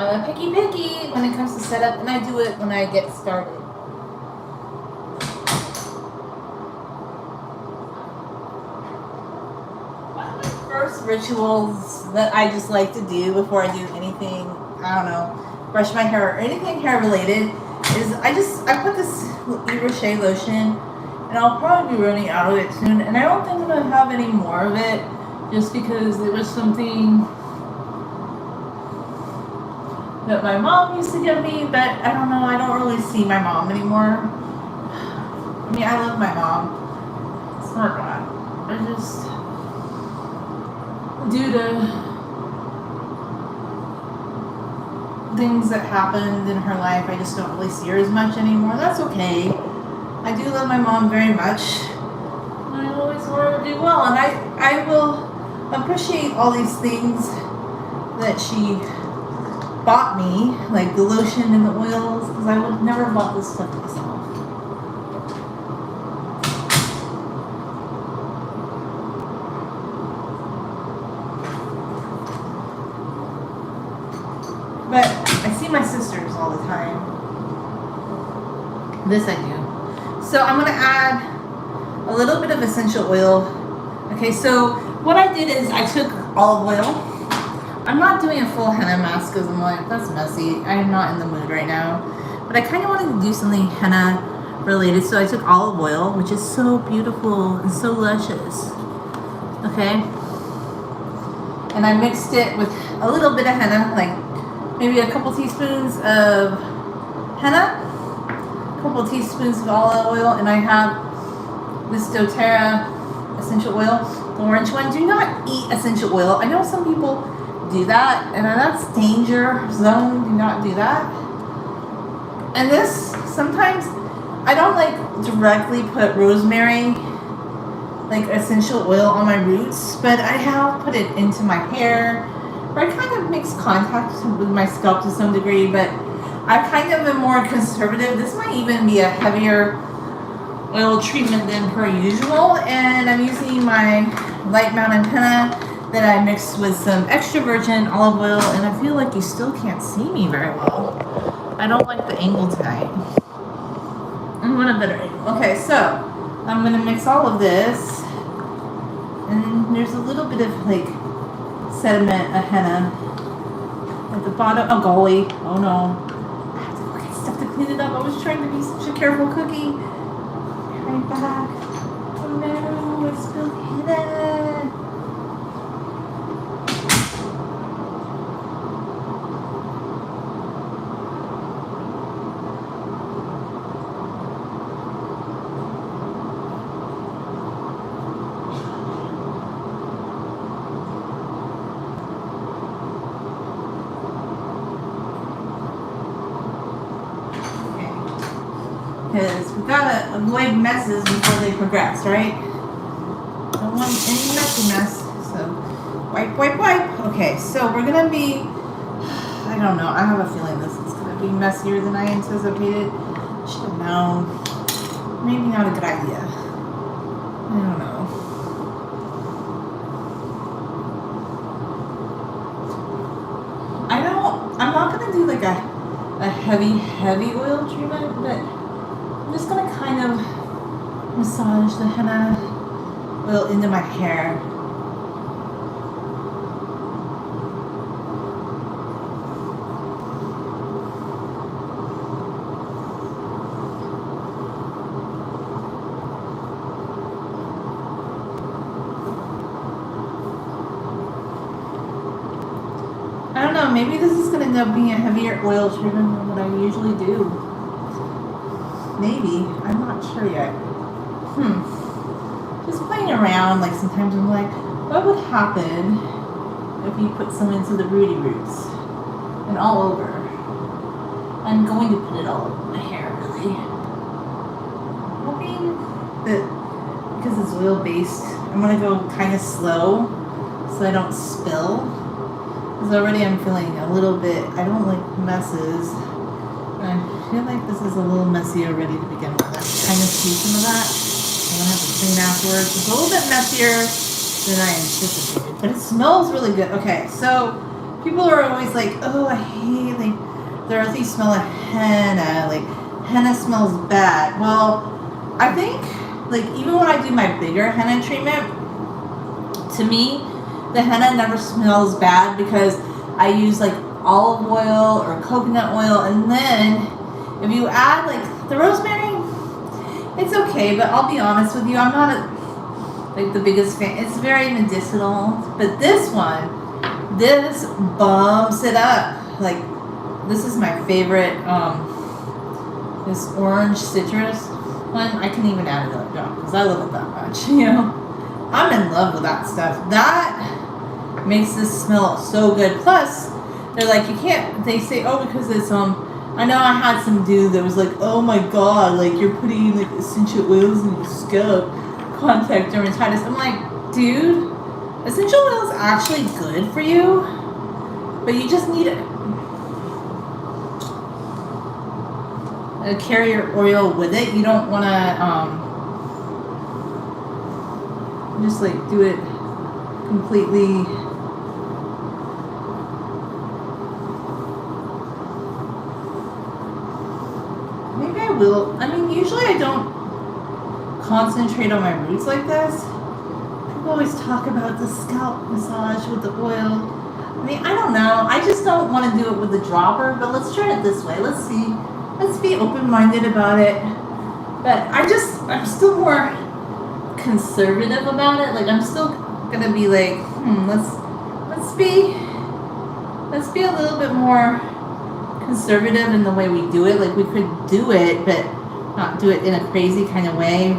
I'm a picky when it comes to setup, and I do it when I get started. One of my first rituals that I just like to do before I do anything, I don't know, brush my hair or anything hair related, is I put this Rocher lotion, and I'll probably be running out of it soon, and I don't think I'm going to have any more of it, just because it was something that my mom used to give me, but I don't know, I don't really see my mom anymore. I mean, I love my mom. It's not bad. I just, due to things that happened in her life, I just don't really see her as much anymore. That's okay. I do love my mom very much. I always want her to do well, and I will appreciate all these things that she bought me, like the lotion and the oils, because I would never bought this stuff myself. But I see my sisters all the time. This I do. So I'm going to add a little bit of essential oil. Okay, so what I did is I took olive oil. I'm not doing a full henna mask because I'm like, that's messy. I am not in the mood right now. But I kind of wanted to do something henna related. So I took olive oil, which is so beautiful and so luscious. Okay. And I mixed it with a little bit of henna, like maybe a couple teaspoons of henna, a couple teaspoons of olive oil, and I have this doTERRA essential oil, the orange one. Do not eat essential oil. I know some people do that, and that's danger zone. Do not do that. And this, sometimes I don't like directly put rosemary, like essential oil, on my roots, but I have put it into my hair, where I kind of makes contact with my scalp to some degree, but I kind of am more conservative. This might even be a heavier oil treatment than per usual, and I'm using my Light Mountain Henna that I mixed with some extra virgin olive oil, and I feel like you still can't see me very well. I don't like the angle tonight. I want a better angle. Okay, so I'm gonna mix all of this, and there's a little bit of like sediment of henna at the bottom. Oh golly, oh no. I have to go get stuff to clean it up. I was trying to be such a careful cookie. Right back. Oh no, I spilled henna. Because we gotta avoid messes before they progress, right? Don't want any messy mess. So wipe, wipe, wipe. Okay, so we're gonna be, I don't know, I have a feeling this is gonna be messier than I anticipated. Should have known. Maybe not a good idea. I don't know. I'm not gonna do like a heavy oil treatment, but I'm just gonna kind of massage the henna oil into my hair. I don't know, maybe this is gonna end up being a heavier oil treatment than what I usually do. Maybe. I'm not sure yet. Just playing around, like sometimes I'm like, what would happen if you put some into the rooty roots? And all over. I'm going to put it all over my hair, really. Hoping that, because it's oil based, I'm going to go kind of slow so I don't spill. Because already I'm feeling a little bit, I don't like messes. I feel like this is a little messy already to begin with. I kind of see some of that. I'm going to have to clean afterwards. It's a little bit messier than I anticipated. But it smells really good. Okay, so people are always like, oh, I hate the earthy smell of henna. Like, henna smells bad. Well, I think, like, even when I do my bigger henna treatment, to me, the henna never smells bad because I use, like, olive oil or coconut oil. And then, if you add, like, the rosemary, it's okay. But I'll be honest with you, I'm not like the biggest fan. It's very medicinal. But this one, this bumps it up. Like, this is my favorite, this orange citrus one. I can even add it up, because I love it that much, you know. I'm in love with that stuff. That makes this smell so good. Plus, they're like, you can't, they say, oh, because it's, I know I had some dude that was like, oh my god, like, you're putting, like, essential oils in your scalp, contact dermatitis. I'm like, dude, essential oil is actually good for you, but you just need a carrier oil with it. You don't want to just like do it completely. Maybe I will. I mean, usually I don't concentrate on my roots like this. People always talk about the scalp massage with the oil. I mean, I don't know. I just don't want to do it with the dropper, but let's try it this way. Let's see. Let's be open-minded about it. But I'm still more conservative about it. Like, I'm still gonna be like, let's be a little bit more conservative in the way we do it. Like, we could do it, but not do it in a crazy kind of way.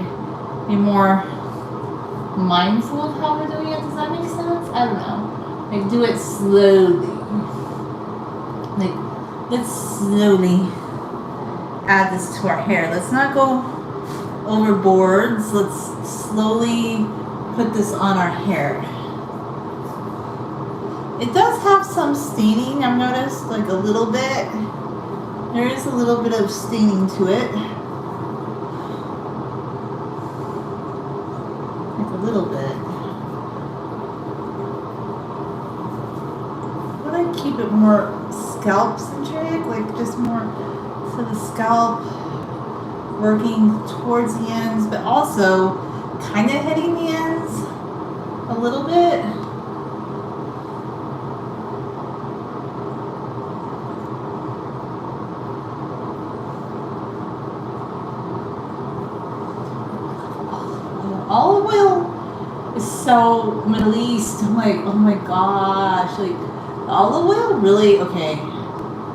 Be more mindful of how we're doing it. Does that make sense? I don't know. Like, do it slowly. Like, let's slowly add this to our hair. Let's not go overboard. Let's slowly put this on our hair. It does have some staining, I've noticed, like a little bit. There is a little bit of staining to it. Like a little bit. But I keep it more scalp centric, like just more to the scalp, working towards the ends, but also kind of hitting the ends a little bit. Olive oil is so Middle East. I'm like, oh my gosh, like the olive oil really, okay.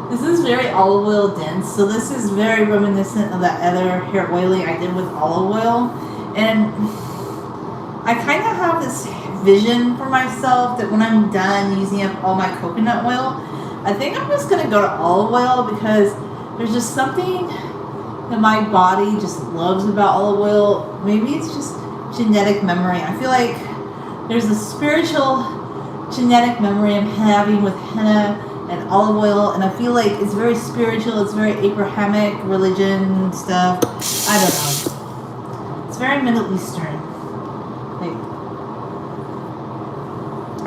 This is very olive oil dense, so this is very reminiscent of that other hair oiling I did with olive oil. And I kind of have this vision for myself that when I'm done using up all my coconut oil, I think I'm just going to go to olive oil because there's just something that my body just loves about olive oil. Maybe it's just genetic memory. I feel like there's a spiritual genetic memory I'm having with henna and olive oil, and I feel like it's very spiritual. It's very Abrahamic religion stuff. I don't know. It's very Middle Eastern. Like,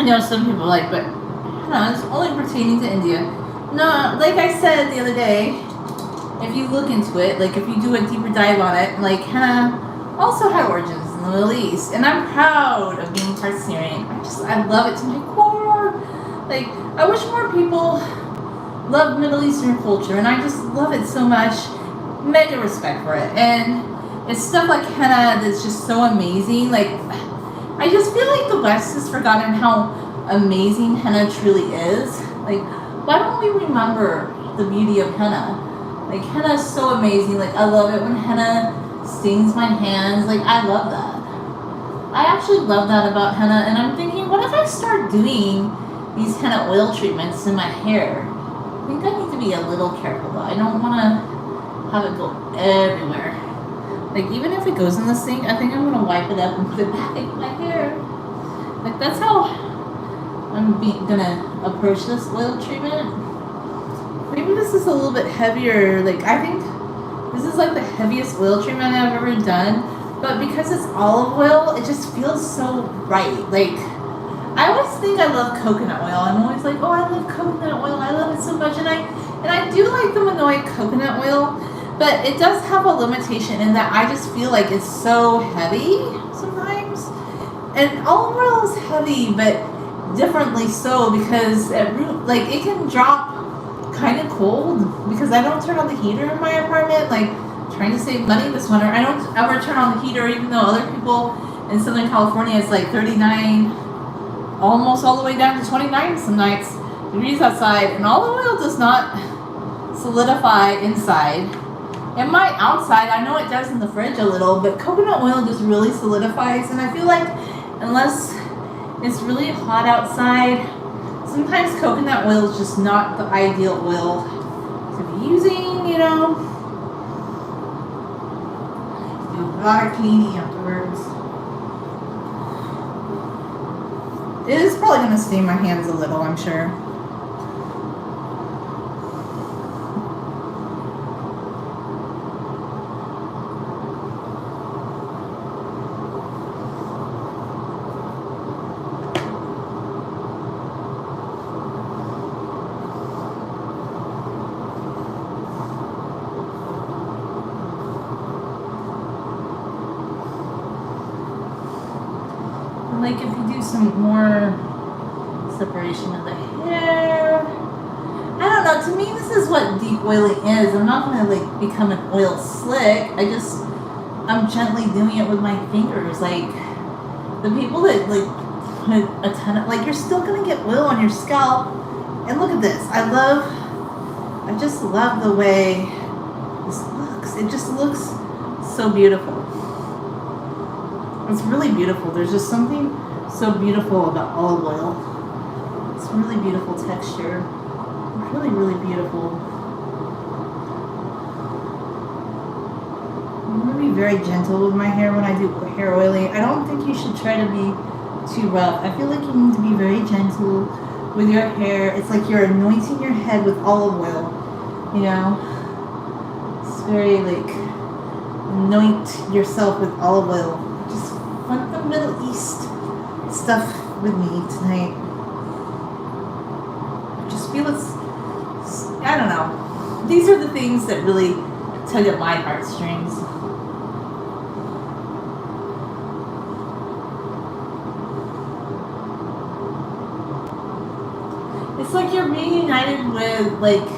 I know some people like, but henna is only pertaining to India. No, like I said the other day, if you look into it, like if you do a deeper dive on it, like henna also had origins in the Middle East, and I'm proud of being part Syrian. I love it to my core. Like, I wish more people love Middle Eastern culture, and I just love it so much. Mega respect for it. And it's stuff like henna that's just so amazing. Like, I just feel like the West has forgotten how amazing henna truly is. Like, why don't we remember the beauty of henna? Like, henna is so amazing. Like, I love it when henna stings my hands. Like, I love that. I actually love that about henna, and I'm thinking, what if I start doing these henna oil treatments in my hair? I think I need to be a little careful though. I don't want to have it go everywhere. Like, even if it goes in the sink, I think I'm going to wipe it up and put it back in my hair. Like, that's how I'm gonna approach this oil treatment. Maybe this is a little bit heavier. Like, I think this is like the heaviest oil treatment I've ever done. But because it's olive oil, it just feels so right. Like, I always think I love coconut oil. I'm always like, oh, I love coconut oil. I love it so much. And I do like the Minoy coconut oil, but it does have a limitation in that I just feel like it's so heavy sometimes. And olive oil is heavy, but differently so, because at root, like, it can drop kind of cold because I don't turn on the heater in my apartment. Like, trying to save money this winter, I don't ever turn on the heater, even though other people in Southern California it's like 39, almost all the way down to 29 some nights degrees outside, and olive oil does not solidify inside. It might outside, I know it does in the fridge a little, but coconut oil just really solidifies, and I feel like unless it's really hot outside, sometimes coconut oil is just not the ideal oil to be using, you know. Do a lot of cleaning afterwards. It is probably going to stain my hands a little, I'm sure. Like if you do some more separation of the hair, I don't know, to me this is what deep oiling is. I'm not gonna like become an oil slick. I'm gently doing it with my fingers. Like the people that like put a ton of, like, you're still gonna get oil on your scalp. And look at this, I just love the way this looks. It just looks so beautiful. It's really beautiful. There's just something so beautiful about olive oil. It's really beautiful texture. Really, really beautiful. I'm going to be very gentle with my hair when I do hair oiling. I don't think you should try to be too rough. I feel like you need to be very gentle with your hair. It's like you're anointing your head with olive oil. You know? It's very like, anoint yourself with olive oil. Just want the Middle East stuff with me tonight. Just feel it's, I don't know. These are the things that really tug at my heartstrings. It's like you're reunited with, like,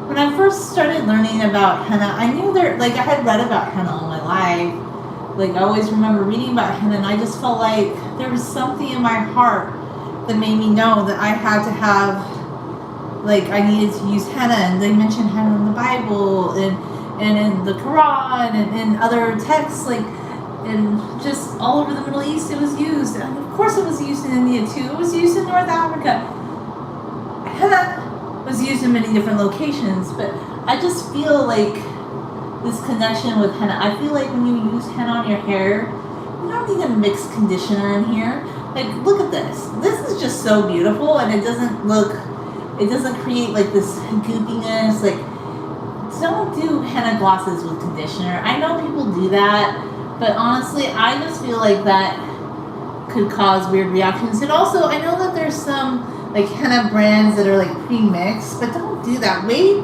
when I first started learning about henna, I knew there, like, I had read about henna all my life. Like, I always remember reading about henna, and I just felt like there was something in my heart that made me know that I had to have, like, I needed to use henna. And they mentioned henna in the Bible and in the Quran and in other texts, like, and just all over the Middle East it was used. And of course it was used in India too. It was used in North Africa. Henna was used in many different locations, but I just feel like this connection with henna. I feel like when you use henna on your hair, you don't need a mixed conditioner in here. Like, look at this. This is just so beautiful, and it doesn't create like this goopiness. Like, don't do henna glosses with conditioner. I know people do that, but honestly, I just feel like that could cause weird reactions. And also, I know that there's some like henna brands that are like pre-mixed, but don't do that. Wait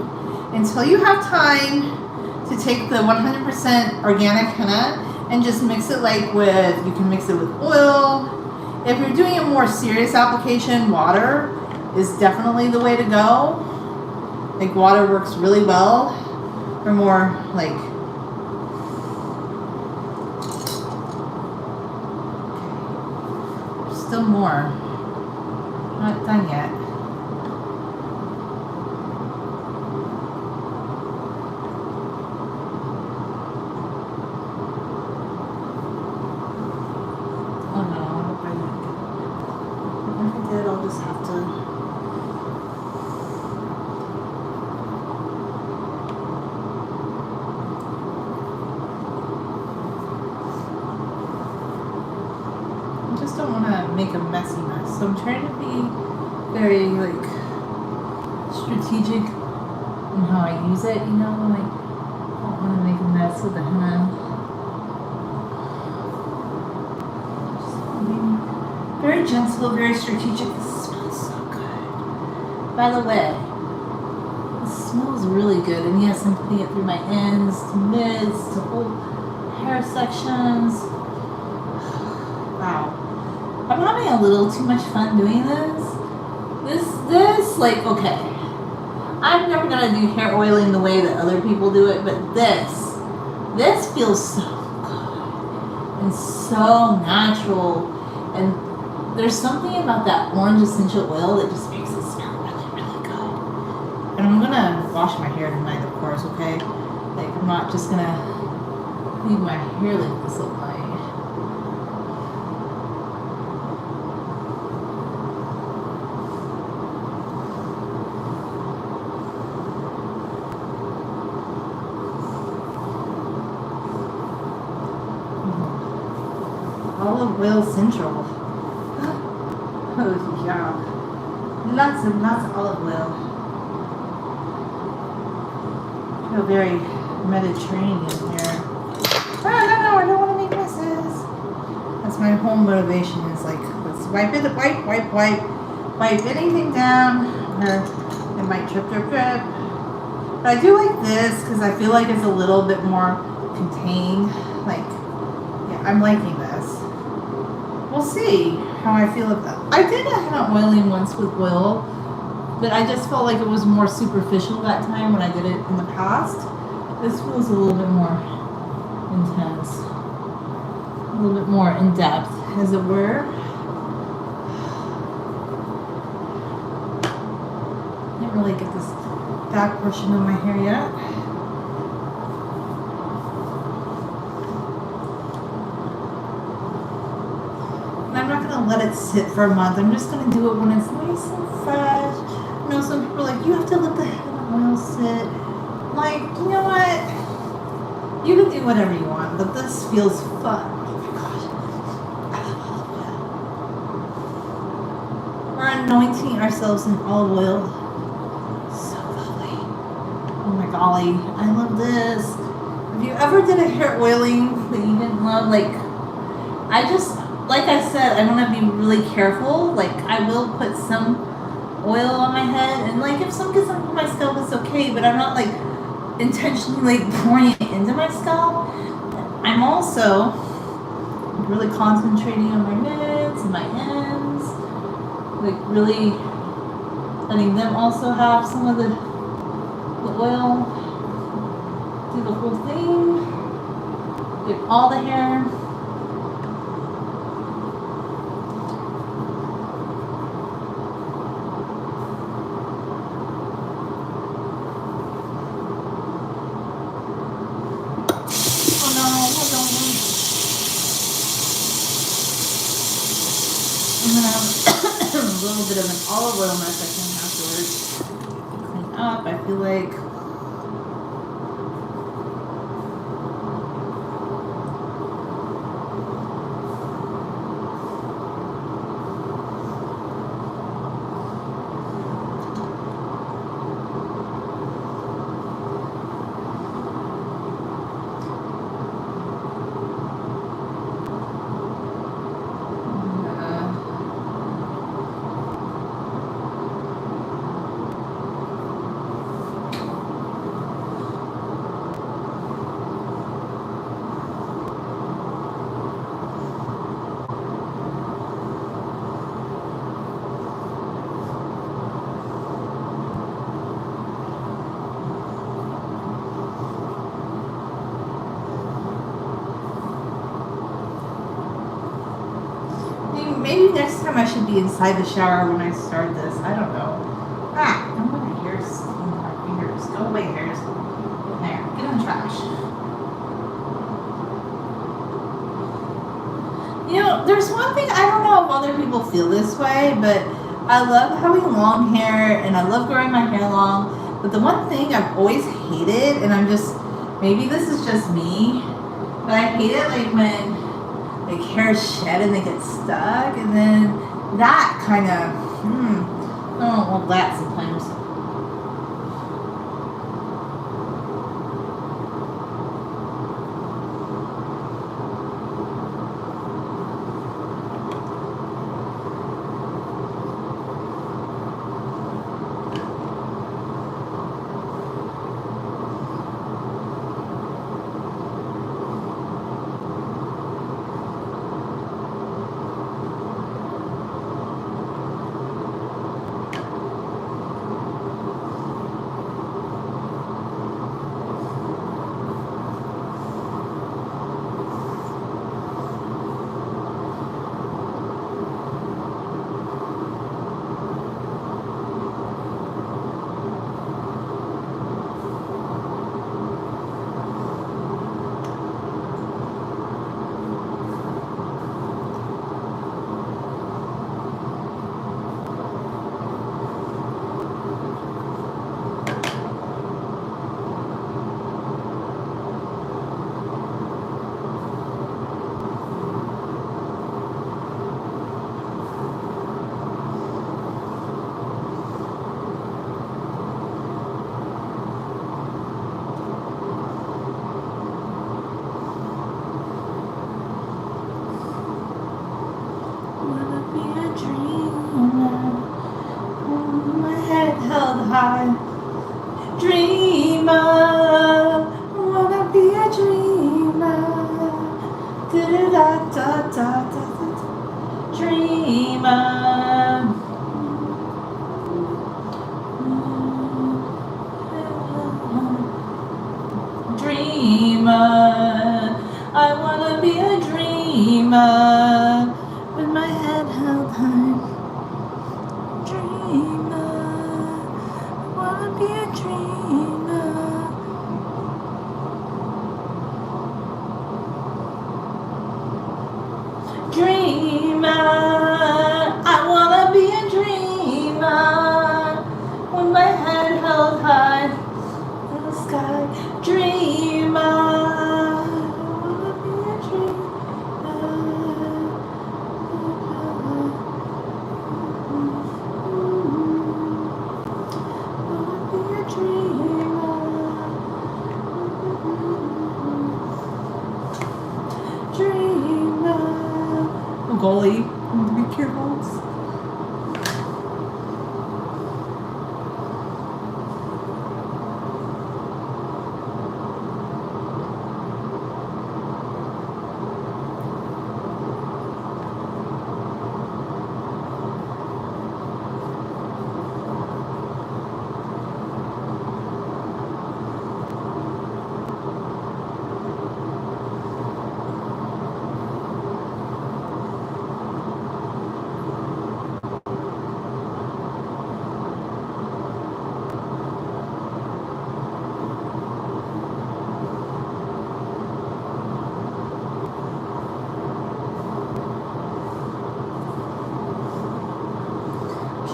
until you have time to take the 100% organic henna and just mix it like with, you can mix it with oil. If you're doing a more serious application, water is definitely the way to go. Like, water works really well for more like, still more, not done yet. I'll just have to. I just don't want to make a messy mess, so I'm trying to be very like strategic in how I use it. You know, like, I don't want to make a mess with the henna. Very gentle, very strategic. This smells so good. By the way, this smells really good. And yes, I'm putting it through my ends, to mids, to whole hair sections. Wow. I'm having a little too much fun doing this. This, like, okay. I'm never gonna do hair oiling the way that other people do it, but this feels so good and so natural. And there's something about that orange essential oil that just makes it smell really, really good. And I'm gonna wash my hair tonight, of course, okay? Like, I'm not just gonna leave my hair like this all night. Olive oil central. Oh yeah. Lots and lots of olive oil. I feel very Mediterranean here. Oh, no, I don't want to make messes. That's my whole motivation, is like, let's wipe it, wipe anything down, or it might drip. But I do like this because I feel like it's a little bit more contained. Like, yeah, I'm liking this. We'll see how I feel about that. I did a henna oiling once with oil, but I just felt like it was more superficial that time when I did it in the past. This feels a little bit more intense, a little bit more in depth, as it were. Can't really get this back portion of my hair yet. I'm not going to let it sit for a month. I'm just going to do it when it's nice and fresh. You know, some people are like, you have to let the henna oil sit. Like, you know what? You can do whatever you want, but this feels fun. Oh my gosh. I love olive oil. We're anointing ourselves in olive oil. So lovely. Oh my golly. I love this. If you ever did a hair oiling that you didn't love, like I said, I want to be really careful. Like, I will put some oil on my head, and like, if some gets on my scalp, it's okay, but I'm not like intentionally like pouring it into my scalp. I'm also really concentrating on my mids and my ends, like really letting them also have some of the oil. Do the whole thing. Get all the hair. A little bit of an olive oil mess I can afterwards. Clean up, I feel like. Maybe next time I should be inside the shower when I start this. I don't know. Ah, don't put my hairs in my fingers. Go away, hairs. There, get in the trash. You know, there's one thing, I don't know if other people feel this way, but I love having long hair and I love growing my hair long. But the one thing I've always hated, and I'm just, maybe this is just me, but I hate it like when like hair shed and they get stuck, and then that kind of, I don't want that sometimes. dreamer. I wanna be a dreamer. Da-da-da-da-da-da. Dreamer. Dreamer. I wanna be a dreamer with my head held high. Dreamer. I wanna be a dreamer. Dreamer. I wanna be a dreamer with my head held high in the sky. Dreamer. Goalie, be careful.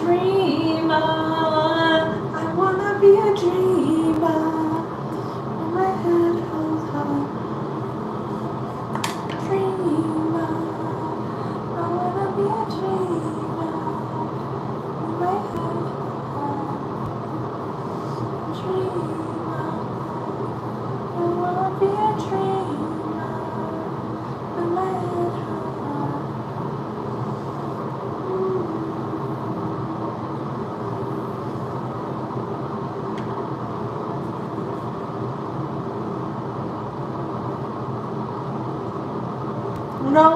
Dreamer, I wanna be a dreamer. In my head held high. Dreamer, I wanna be a dreamer. In my head held high. Dreamer, I wanna be a dreamer. In my head held high. No,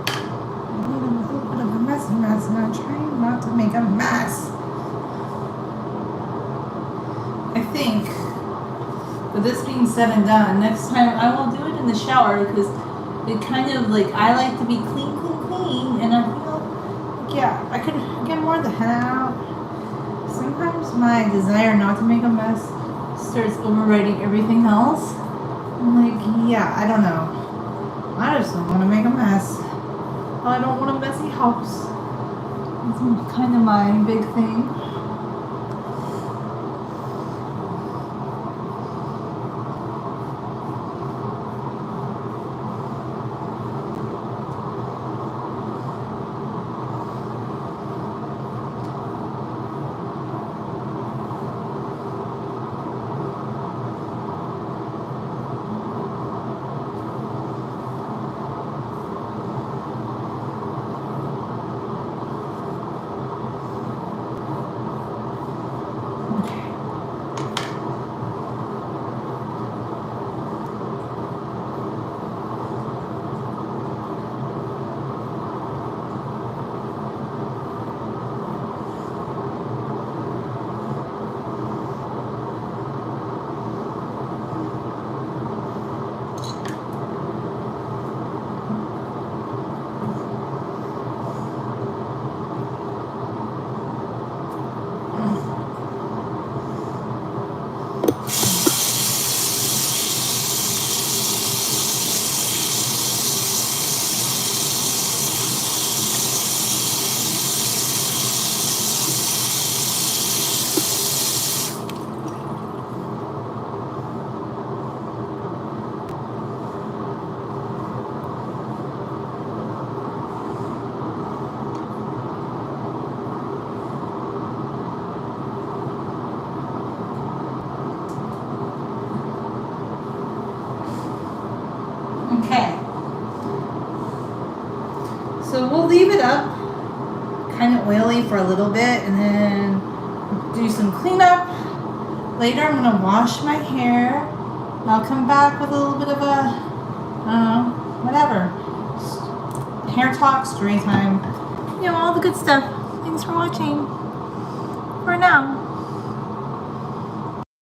I'm in a little bit of a messy mess, and I'm trying not to make a mess. I think, with this being said and done, next time I won't do it in the shower because it kind of like I like to be clean, and I feel like yeah, I could get more of the henna out. Sometimes my desire not to make a mess starts overriding everything else. I'm like, yeah, I don't know. I just don't want to make a mess. I don't want a messy house. It's kind of my big thing. Okay. So we'll leave it up kind of oily for a little bit and then do some cleanup, Later I'm gonna wash my hair. And I'll come back with a little bit of a, I don't know, whatever. Hair talk, story time. You know, all the good stuff. Thanks for watching. For now.